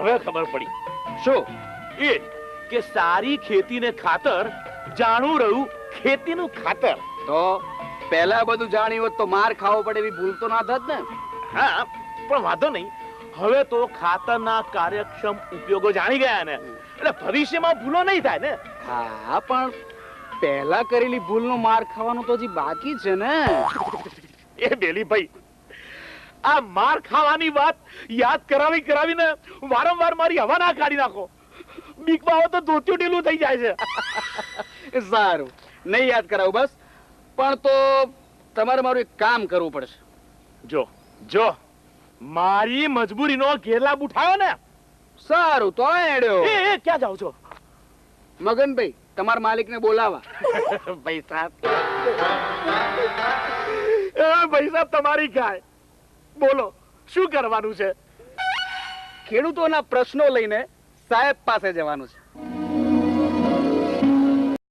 હવે ખબર પડી. શું? એ કે સારી ખેતીને ખાતર જાણું રહ્યું ખેતીનું ખાતર. તો પહેલા બધું જાણ્યું હોત તો માર ખાવો પડે એવી ભૂલ તો ના થત ને. હા, પણ વાંધો નહીં. હવે તો ખાતરના કાર્યક્ષમ ઉપયોગો જાણી ગયા ને, એટલે ભવિષ્યમાં ભૂલો નહીં થાય ને. હા, પણ પહેલા કરેલી ભૂલનો માર ખાવાનું તો હજી બાકી છે ને. એ બેલી ભાઈ, આ માર ખાવાની વાત યાદ કરાવીને વારંવાર મારી હવા ના કાઢી નાખો. બીકમાં આવો તો ધોતિયું ઢીલું થઈ જાય છે. સારું, નહીં યાદ કરાવું બસ. પણ તો તમારે મારું એક કામ કરવું પડશે. જો જો મારી મજબૂરીનો ઘેરલાભ ઉઠાયો ને. સારું, તો એડ્યો. એ ક્યાં જાવ છો? મગનભાઈ, તમારા માલિકને બોલાવા. ભાઈ સાહેબ, ભાઈ સાહેબ તમારી ગાય. બોલો, શું કરવાનું છે? ખેડૂતોના પ્રશ્નો લઈને સાહેબ પાસે જવાનું છે.